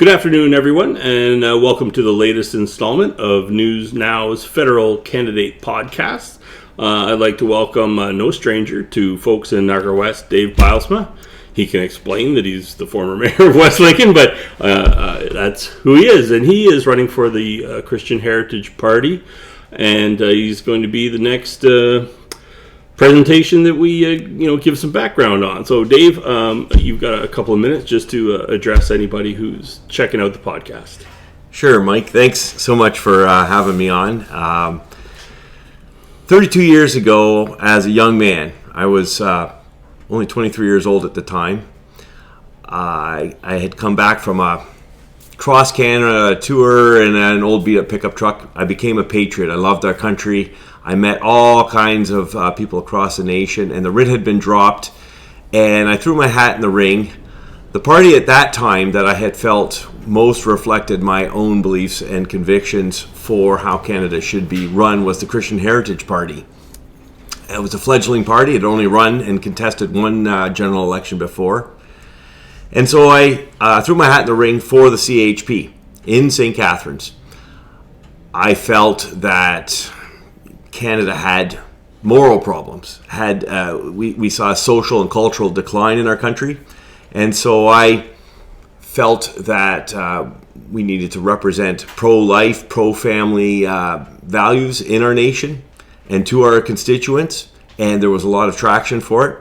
Good afternoon, everyone, and welcome to the latest installment of NewsNow's Federal Candidate Podcast. I'd like to welcome no stranger to folks in Niagara West, Dave Bylsma. He can explain that he's the former mayor of West Lincoln, but that's who he is. And he is running for the Christian Heritage Party, and he's going to be the next presentation that we give some background on. So Dave, you've got a couple of minutes just to address anybody who's checking out the podcast. Sure, Mike. Thanks so much for having me on. 32 years ago, as a young man, I was only 23 years old at the time. I had come back from a cross-Canada tour in an old beat-up pickup truck. I became a patriot. I loved our country. I met all kinds of people across the nation, and the writ had been dropped, and I threw my hat in the ring. The party at that time that I had felt most reflected my own beliefs and convictions for how Canada should be run was the Christian Heritage Party. It was a fledgling party. It had only run and contested one general election before. And so I threw my hat in the ring for the CHP in St. Catharines. I felt that Canada had moral problems. We saw a social and cultural decline in our country. And so I felt that we needed to represent pro-life, pro-family values in our nation and to our constituents. And there was a lot of traction for it.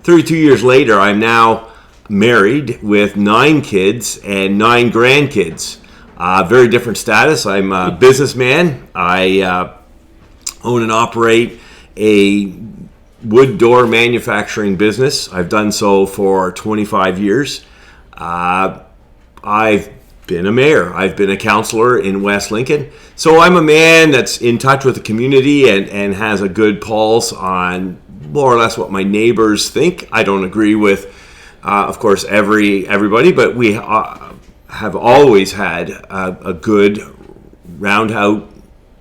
32 years later, I'm now married with 9 kids and 9 grandkids. Very different status. I'm a businessman. I own and operate a wood door manufacturing business. I've done so for 25 years. I've been a mayor. I've been a councillor in West Lincoln. So I'm a man that's in touch with the community and has a good pulse on more or less what my neighbors think. I don't agree with, of course, everybody, but we have always had a good round-out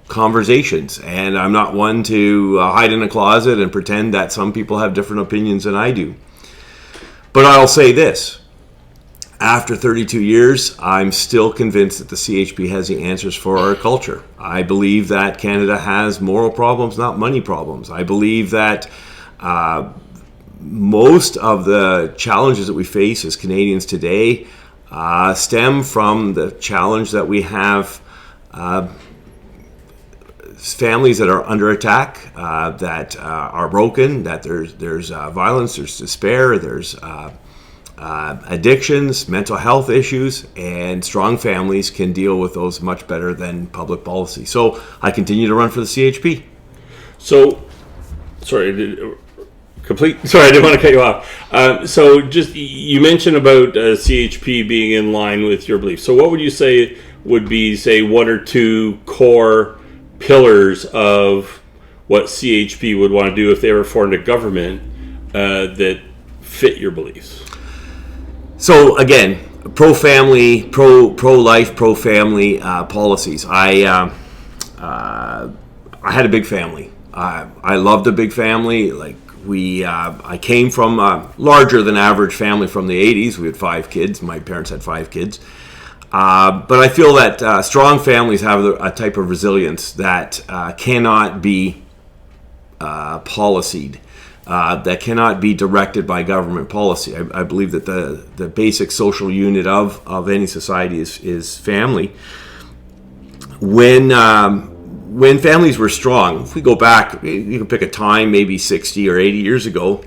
conversations, and I'm not one to hide in a closet and pretend that some people have different opinions than I do. But I'll say this. After 32 years, I'm still convinced that the CHP has the answers for our culture. I believe that Canada has moral problems, not money problems. I believe that most of the challenges that we face as Canadians today stem from the challenge that we have families that are under attack, that are broken, that there's violence, there's despair, there's addictions, mental health issues, and strong families can deal with those much better than public policy. So I continue to run for the CHP. So, I didn't want to cut you off. So just, you mentioned about CHP being in line with your beliefs. So what would you say would be, say, 1 or 2 core pillars of what CHP would want to do if they were formed a government that fit your beliefs? So again, pro-family, pro-life, pro-family policies. I had a big family. I loved a big family. I came from a larger than average family from the 80s. We had 5 kids. My parents had 5 kids. But I feel that strong families have a type of resilience that cannot be policied, that cannot be directed by government policy. I believe that the basic social unit of any society is family. When families were strong, if we go back, you can pick a time, maybe 60 or 80 years ago,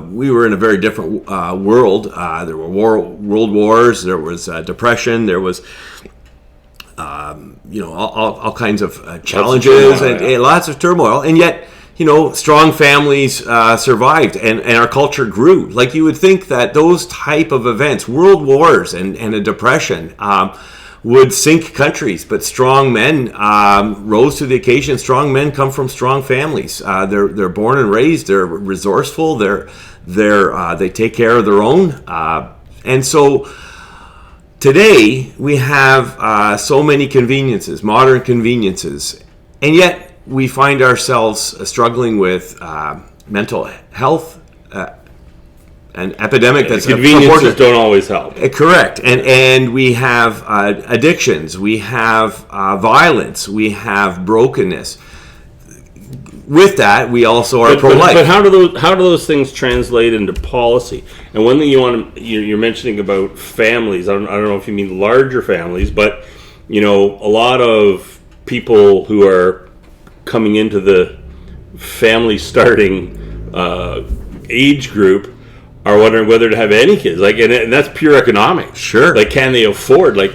we were in a very different world. There were world wars. There was depression. There was, all kinds of challenges and lots of turmoil. And yet, strong families survived, and our culture grew. Like, you would think that those type of events, world wars and a depression, would sink countries, but strong men rose to the occasion. Strong men come from strong families. They're born and raised. They're resourceful. They take care of their own. And so today we have so many conveniences, modern conveniences, and yet we find ourselves struggling with mental health an epidemic that's conveniences don't always help. Correct, and we have addictions, we have violence, we have brokenness. With that, we also are pro-life. But how do those things translate into policy? And one thing you're mentioning about families. I don't know if you mean larger families, but a lot of people who are coming into the family starting age group are wondering whether to have any kids. And that's pure economics. Sure. Can they afford? I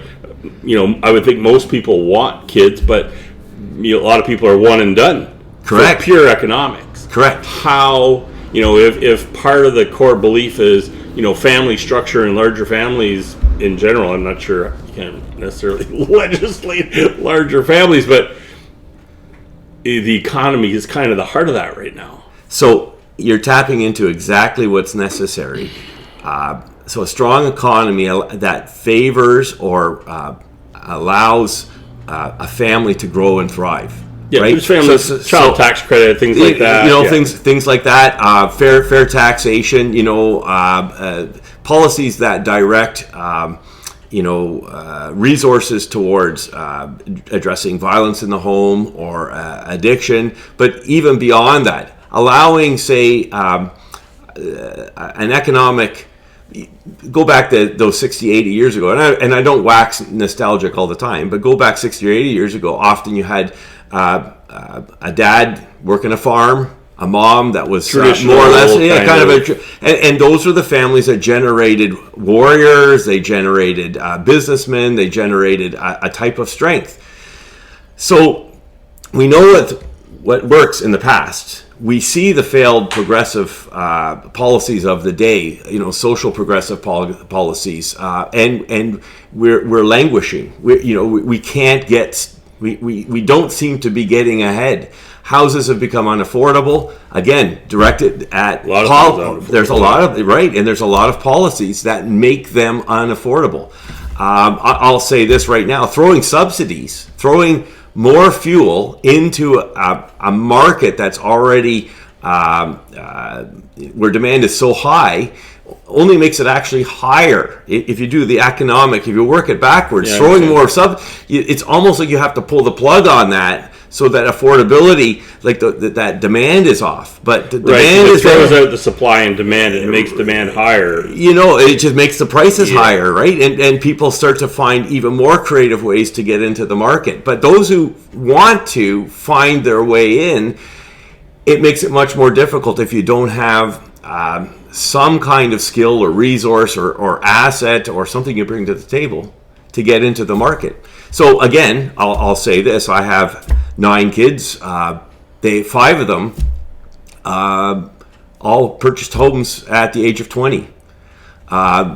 would think most people want kids, but a lot of people are one and done. Correct. Pure economics. Correct. How, if part of the core belief is, family structure and larger families in general, I'm not sure you can't necessarily legislate larger families, but the economy is kind of the heart of that right now. So you're tapping into exactly what's necessary. So a strong economy that favors or allows a family to grow and thrive. Yeah, right? There's families, child tax credit, things like that. Things like that. Fair taxation. Policies that direct resources towards addressing violence in the home or addiction, but even beyond that, allowing, say, an economic. Go back to those 60, 80 years ago, and I don't wax nostalgic all the time, but go back 60 or 80 years ago, often you had a dad working a farm, a mom that was more or less and those are the families that generated warriors, they generated businessmen, they generated a type of strength. So we know what works in the past. We see the failed progressive policies of the day, social progressive policies, and we're languishing. We can't get. We don't seem to be getting ahead. Houses have become unaffordable. Again, directed at there's a lot of and there's a lot of policies that make them unaffordable. I'll say this right now: throwing more fuel into a market that's already where demand is so high only makes it actually higher. If you do the if you work it backwards, throwing more it's almost like you have to pull the plug on that so that affordability, that demand is off. But the demand throws out the supply and demand, and it makes demand higher. It just makes the prices higher, right? And people start to find even more creative ways to get into the market. But those who want to find their way in, it makes it much more difficult if you don't have some kind of skill or resource or asset or something you bring to the table to get into the market. So again, I'll say this: I have 9 kids. 5 of them all purchased homes at the age of 20.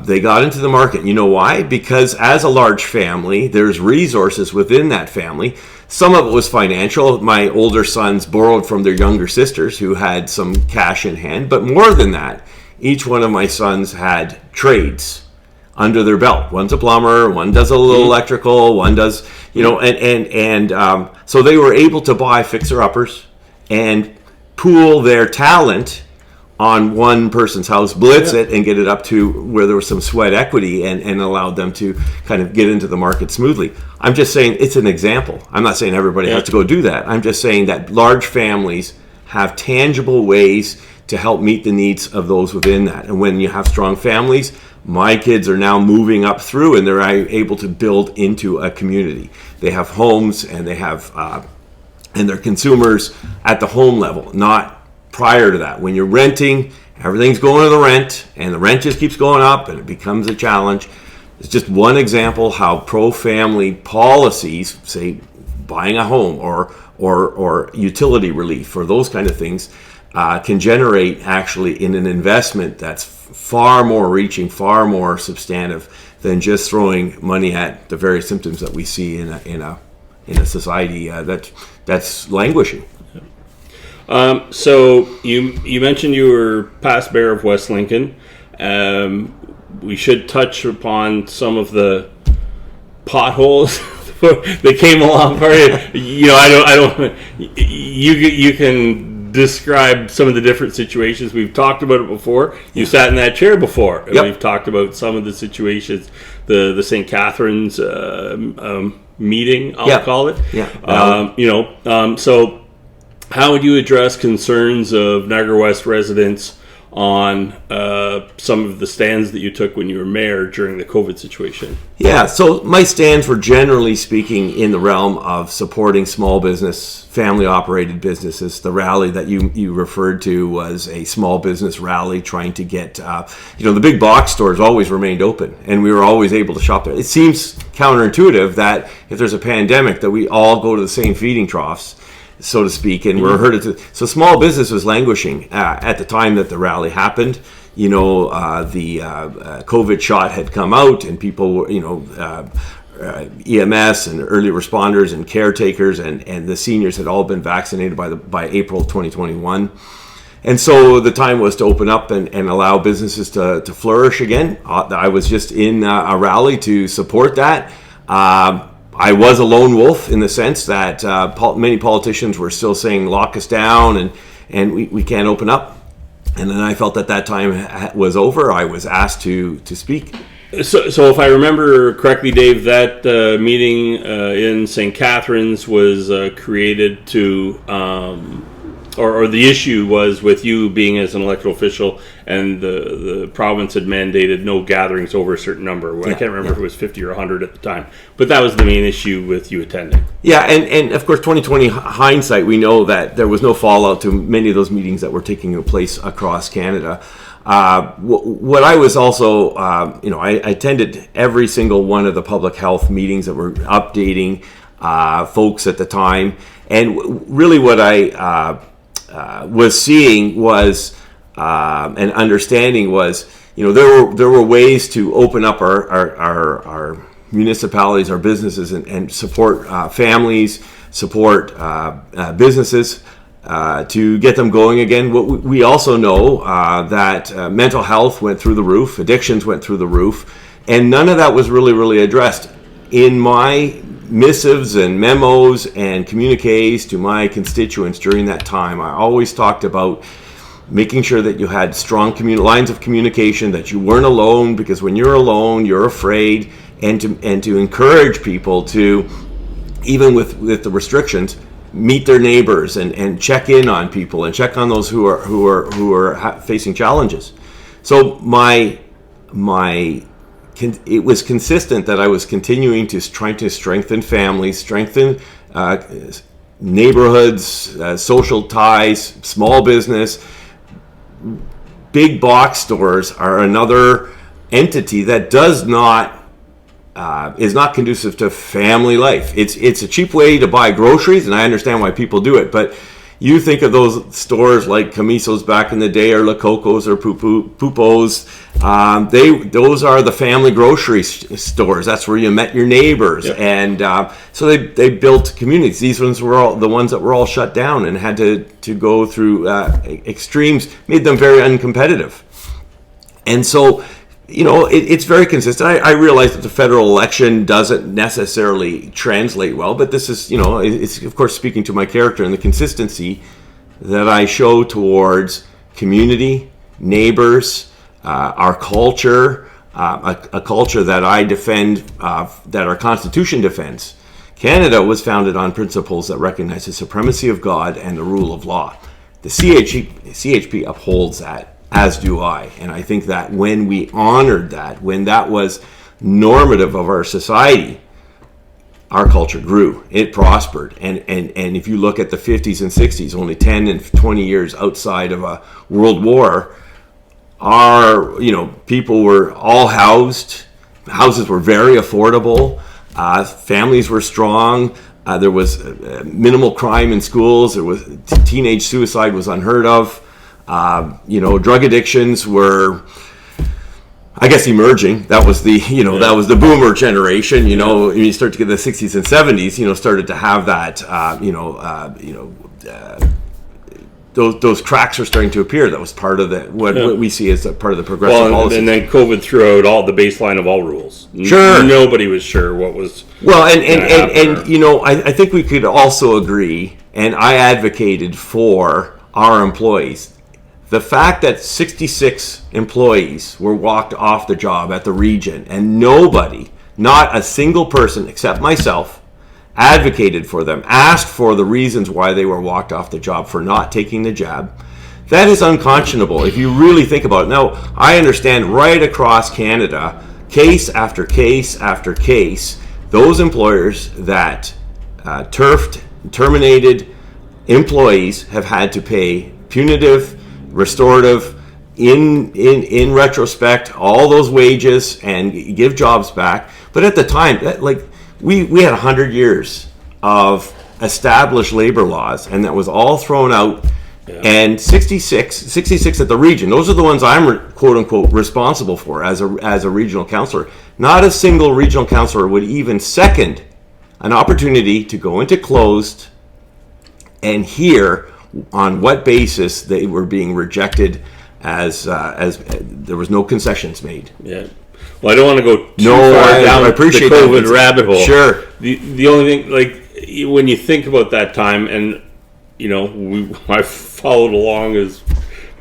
They got into the market. You know why? Because as a large family, there's resources within that family. Some of it was financial. My older sons borrowed from their younger sisters who had some cash in hand. But more than that, each one of my sons had trades under their belt. One's a plumber, one does a little electrical, one does, so they were able to buy fixer-uppers and pool their talent on one person's house, blitz it, and get it up to where there was some sweat equity and allowed them to kind of get into the market smoothly. I'm just saying it's an example. I'm not saying everybody has to go do that. I'm just saying that large families have tangible ways to help meet the needs of those within that. And when you have strong families, my kids are now moving up through and they're able to build into a community. They have homes and they have, and they're consumers at the home level, not prior to that. When you're renting, everything's going to the rent and the rent just keeps going up and it becomes a challenge. It's just one example how pro-family policies, say buying a home or utility relief or those kind of things, can generate actually in an investment that's far more reaching, far more substantive than just throwing money at the various symptoms that we see in a society that's languishing. So you mentioned you were past mayor of West Lincoln. We should touch upon some of the potholes that came along for you. I don't. You can describe some of the different situations. We've talked about it before. You sat in that chair before. And we've talked about some of the situations, the St. Catharines meeting, I'll call it. So how would you address concerns of Niagara West residents on some of the stands that you took when you were mayor during the COVID situation? Yeah, so my stands were generally speaking in the realm of supporting small business, family-operated businesses. The rally that you referred to was a small business rally trying to get, the big box stores always remained open, and we were always able to shop there. It seems counterintuitive that if there's a pandemic that we all go to the same feeding troughs, so to speak, and we're herded. So small business was languishing at the time that the rally happened. The COVID shot had come out, and people were, EMS and early responders and caretakers and the seniors had all been vaccinated by April 2021. And so the time was to open up and allow businesses to flourish again. I was just in a rally to support that. I was a lone wolf in the sense that many politicians were still saying lock us down and we can't open up. And then I felt that time was over. I was asked to speak. So if I remember correctly, Dave, that meeting in St. Catharines was created to, or the issue was with you being as an elected official, and the province had mandated no gatherings over a certain number. I can't remember if it was 50 or 100 at the time, but that was the main issue with you attending. Yeah, and of course, 2020 hindsight, we know that there was no fallout to many of those meetings that were taking place across Canada. What I was also, I attended every single one of the public health meetings that were updating folks at the time, and really what I was seeing was and understanding was, there were ways to open up our municipalities, our businesses, and support families, support businesses. To get them going again. We also know that mental health went through the roof, addictions went through the roof, and none of that was really addressed. In my missives and memos and communiques to my constituents during that time, I always talked about making sure that you had strong lines of communication, that you weren't alone, because when you're alone, you're afraid, and to encourage people to, even with the restrictions, meet their neighbors and check in on people and check on those who are facing challenges. So it was consistent that I was continuing to trying to strengthen families, strengthen neighborhoods, social ties, small business. Big box stores are another entity that does not is not conducive to family life. It's a cheap way to buy groceries, and I understand why people do it. But you think of those stores like Camiso's back in the day, or La Coco's, or Pupo's. Those are the family grocery stores. That's where you met your neighbors, and so they built communities. These ones were all the ones that were all shut down and had to go through extremes, made them very uncompetitive, and so. It's very consistent. I realize that the federal election doesn't necessarily translate well, but this is, it's of course speaking to my character and the consistency that I show towards community, neighbors, our culture, a culture that I defend, that our Constitution defends. Canada was founded on principles that recognize the supremacy of God and the rule of law. The CHP upholds that. As do I. And I think that when we honored that, when that was normative of our society, our culture grew. It prospered. And if you look at the 50s and 60s, only 10 and 20 years outside of a world war, people were all housed. Houses were very affordable. Families were strong. There was minimal crime in schools. There was teenage suicide was unheard of. Drug addictions were, I guess, emerging. That was that was the boomer generation. You start to get the 60s and 70s. Started to have that. Those cracks are starting to appear. That was part of what we see as a part of the progressive policy. And then COVID threw out all the baseline of all rules. Sure, nobody was sure what was. Well, and I think we could also agree, and I advocated for our employees. The fact that 66 employees were walked off the job at the region and nobody, not a single person except myself, advocated for them, asked for the reasons why they were walked off the job for not taking the jab, that is unconscionable if you really think about it. Now, I understand right across Canada, case after case after case, those employers that terminated employees have had to pay punitive, restorative, in retrospect, all those wages and give jobs back. But at the time, we had 100 years of established labor laws, and that was all thrown out. Yeah. And 66 at the region, those are the ones I'm quote unquote responsible for as a regional councillor. Not a single regional councillor would even second an opportunity to go into closed and hear on what basis they were being rejected as there was no concessions made. Yeah. Well, I don't want to go too far down the COVID rabbit hole. Sure. The only thing, like, when you think about that time, and you know, I followed along as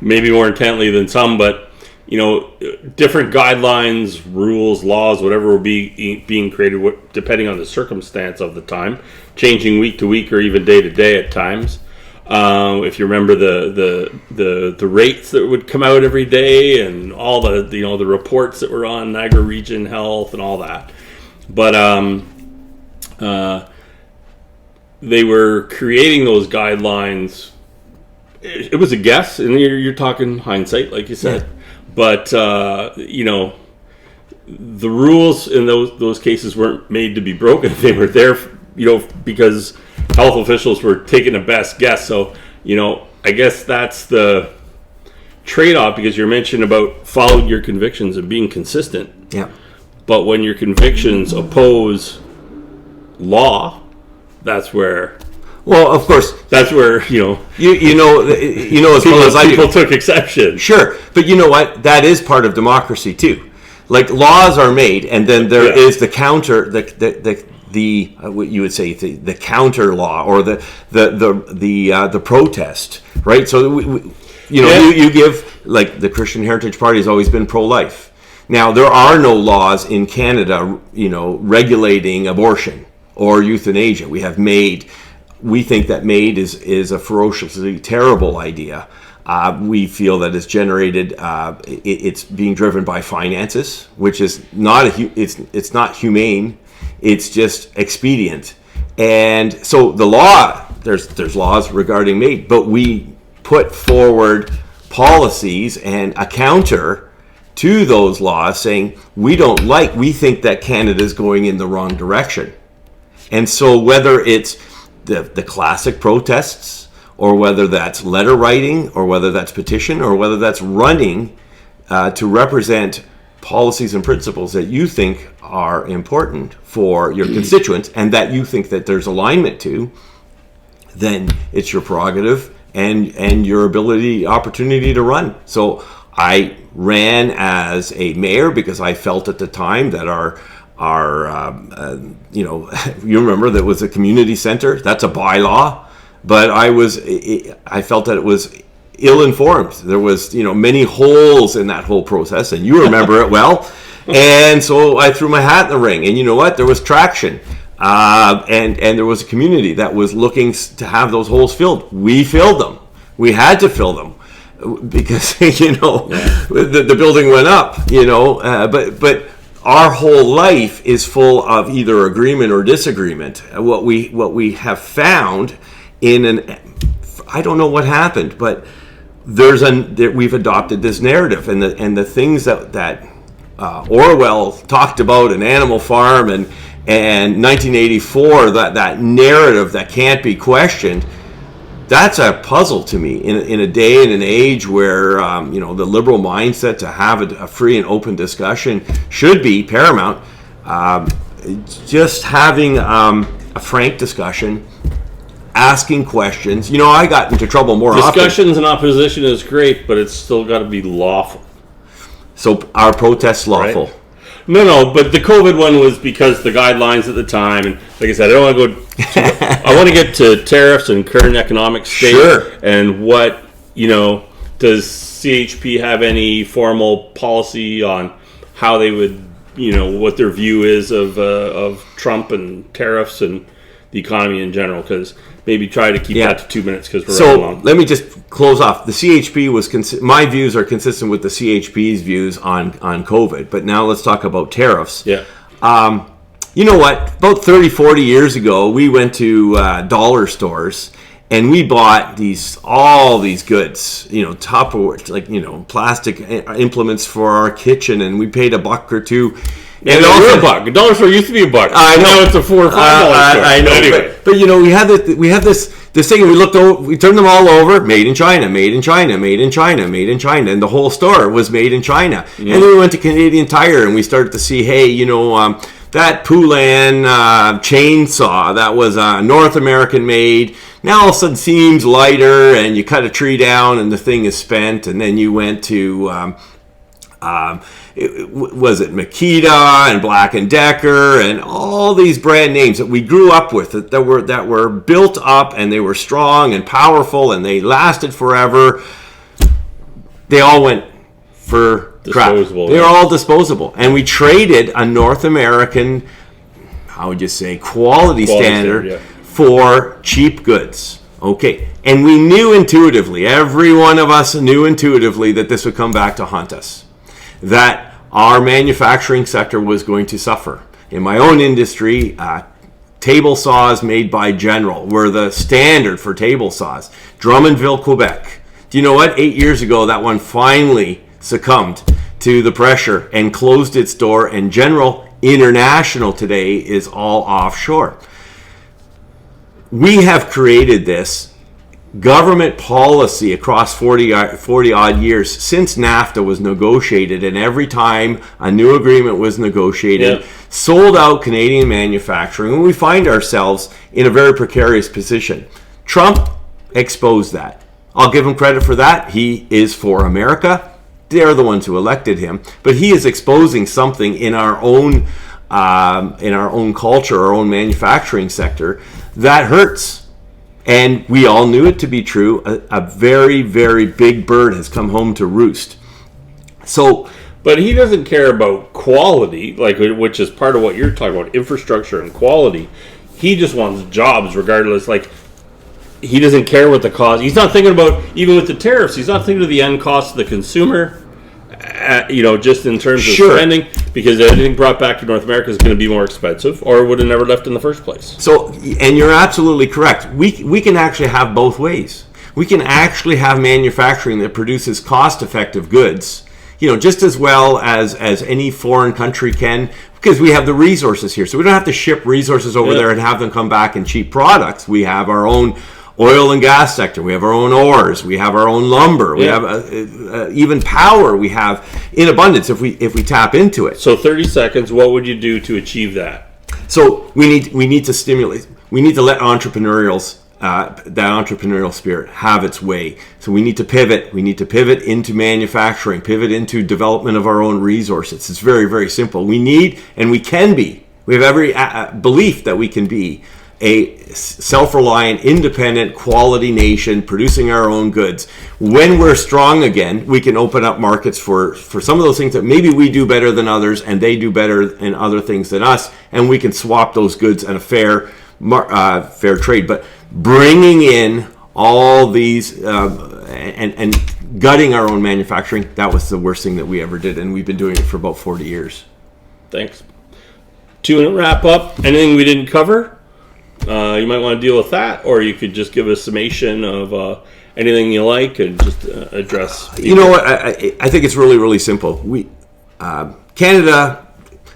maybe more intently than some, but you know, different guidelines, rules, laws, whatever were being created, depending on the circumstance of the time, changing week to week or even day to day at times. If you remember the rates that would come out every day and all the reports that were on Niagara Region Health and all that, but they were creating those guidelines. It was a guess, and you're talking hindsight, like you said. Yeah. But you know, the rules in those cases weren't made to be broken. They were there, you know, because health officials were taking a best guess. So, you know, I guess that's the trade-off, because you're mentioning about following your convictions and being consistent. Yeah. But when your convictions oppose law, that's where. Well, of course, that's where you know as well as people took exception. Sure, but you know what? That is part of democracy too. Like, laws are made, and then there is the counter, the what you would say the counter law, or the protest, right? So you give, like, the Christian Heritage Party has always been pro-life. Now, there are no laws in Canada, you know, regulating abortion or euthanasia. We think that MAID is a ferociously terrible idea. We feel that it's generated. It's being driven by finances, which is not it's not humane. It's just expedient. And so the law, there's laws regarding MAID, but we put forward policies and a counter to those laws, saying we think that Canada is going in the wrong direction. And so whether it's the classic protests, or whether that's letter writing, or whether that's petition, or whether that's running to represent policies and principles that you think are important for your constituents and that you think that there's alignment to, then it's your prerogative and your opportunity to run. So I ran as a mayor because I felt at the time that our you remember that was a community center. That's a bylaw, but I felt that it was ill-informed. There was, many holes in that whole process, and you remember it well. And so I threw my hat in the ring, and you know what? There was traction, and there was a community that was looking to have those holes filled. We filled them. We had to fill them because the building went up. But our whole life is full of either agreement or disagreement. What we have found I don't know what happened, but we've adopted this narrative, and the things that Orwell talked about, an Animal Farm and 1984, that narrative that can't be questioned. That's a puzzle to me in a day and an age where the liberal mindset to have a free and open discussion should be paramount. Just having a frank discussion, asking questions. I got into trouble more often. Discussions in opposition is great, but it's still got to be lawful. So our protests lawful? Right? No, but the COVID one was because the guidelines at the time, and like I said, I don't want to go. I want to get to tariffs and current economic state, sure, and what does CHP have any formal policy on how they would, what their view is of Trump and tariffs and the economy in general? Because maybe try to keep that to 2 minutes because we're running long. Let me just close off. The CHP was my views are consistent with the CHP's views on COVID. But now let's talk about tariffs. Yeah. You know what? About 30, 40 years ago, we went to dollar stores and we bought all these goods, Tupperware, like, plastic implements for our kitchen, and we paid $1 or $2. And also $1. A dollar store used to be $1. I know. Now it's a $4 or $5 store. I know. Anyway. But we had this thing, and we looked over, we turned them all over, made in China, made in China, made in China, made in China, and the whole store was made in China. Yeah. And then we went to Canadian Tire, and we started to see, hey, that Poulan chainsaw that was North American made now all of a sudden seems lighter, and you cut a tree down and the thing is spent. And then you went to was it Makita and Black & Decker and all these brand names that we grew up with that were built up, and they were strong and powerful and they lasted forever. They all went for disposable. They're all disposable. And we traded a North American, how would you say, quality standard for cheap goods. Okay. And we knew intuitively, every one of us knew intuitively that this would come back to haunt us, that our manufacturing sector was going to suffer. In my own industry, table saws made by General were the standard for table saws. Drummondville, Quebec. Do you know what? 8 years ago, that one finally succumbed to the pressure and closed its door, and General International today is all offshore. We have created this government policy across 40 odd years since NAFTA was negotiated, and every time a new agreement was negotiated, sold out Canadian manufacturing, and we find ourselves in a very precarious position. Trump exposed that. I'll give him credit for that. He is for America. They're the ones who elected him, but he is exposing something in our own culture, our own manufacturing sector, that hurts. And we all knew it to be true. A very, very big bird has come home to roost. So, but he doesn't care about quality, which is part of what you're talking about, infrastructure and quality. He just wants jobs, regardless. He doesn't care what the cost. He's not thinking about, even with the tariffs, he's not thinking of the end cost to the consumer. Just in terms of spending, because anything brought back to North America is going to be more expensive, or would have never left in the first place. So, and you're absolutely correct. We can actually have both ways. We can actually have manufacturing that produces cost-effective goods, just as well as any foreign country can, because we have the resources here. So we don't have to ship resources over there and have them come back in cheap products. We have our own oil and gas sector. We have our own ores. We have our own lumber. We have even power. We have in abundance if we tap into it. So 30 seconds. What would you do to achieve that? So we need to stimulate. We need to let that entrepreneurial spirit have its way. So we need to pivot. We need to pivot into manufacturing. Pivot into development of our own resources. It's very, very simple. We need and we can be. We have every belief that we can be a self-reliant, independent, quality nation producing our own goods. When we're strong again, we can open up markets for some of those things that maybe we do better than others and they do better in other things than us, and we can swap those goods at a fair trade. But bringing in all these and gutting our own manufacturing, that was the worst thing that we ever did, and we've been doing it for about 40 years. Thanks. To wrap up, anything we didn't cover? You might want to deal with that, or you could just give a summation of anything you like and just address people. You know what? I think it's really, really simple. Canada,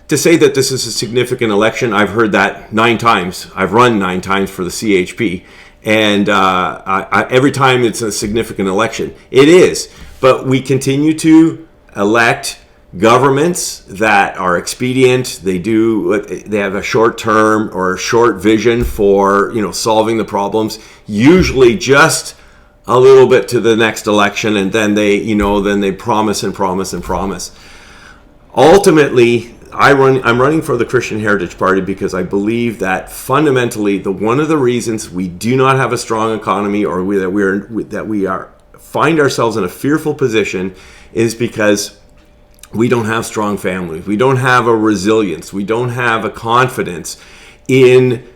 to say that this is a significant election, I've heard that 9 times. I've run 9 times for the CHP, and every time it's a significant election. It is, but we continue to elect governments that are expedient. They have a short term or a short vision for solving the problems, usually just a little bit to the next election, and then they promise and promise and promise. Ultimately, I'm running for the Christian Heritage Party because I believe that fundamentally one of the reasons we do not have a strong economy, or that we are find ourselves in a fearful position is because we don't have strong families. We don't have a resilience. We don't have a confidence in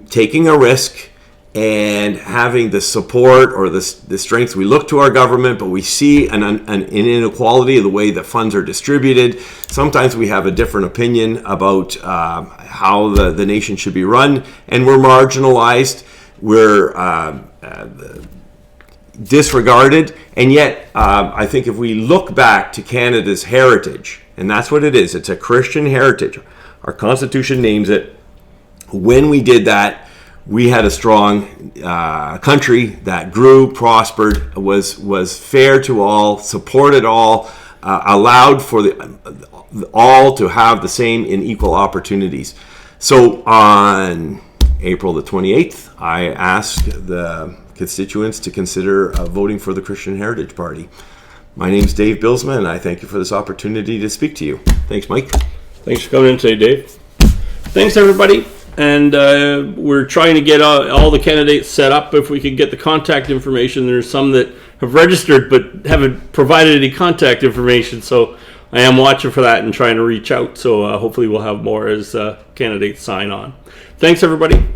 taking a risk and having the support or the strength. We look to our government, but we see an inequality of the way that funds are distributed. Sometimes we have a different opinion about how the nation should be run, and we're marginalized. We're disregarded. And yet, I think if we look back to Canada's heritage, and that's what it is, it's a Christian heritage. Our Constitution names it. When we did that, we had a strong country that grew, prospered, was fair to all, supported all, allowed for all to have the same and equal opportunities. So on April the 28th, I asked the constituents to consider voting for the Christian Heritage Party. My name's Dave Bylsma, and I thank you for this opportunity to speak to you. Thanks, Mike. Thanks for coming in today, Dave. Thanks, everybody. And we're trying to get all the candidates set up. If we could get the contact information, there's some that have registered but haven't provided any contact information. So I am watching for that and trying to reach out. So hopefully we'll have more as candidates sign on. Thanks, everybody.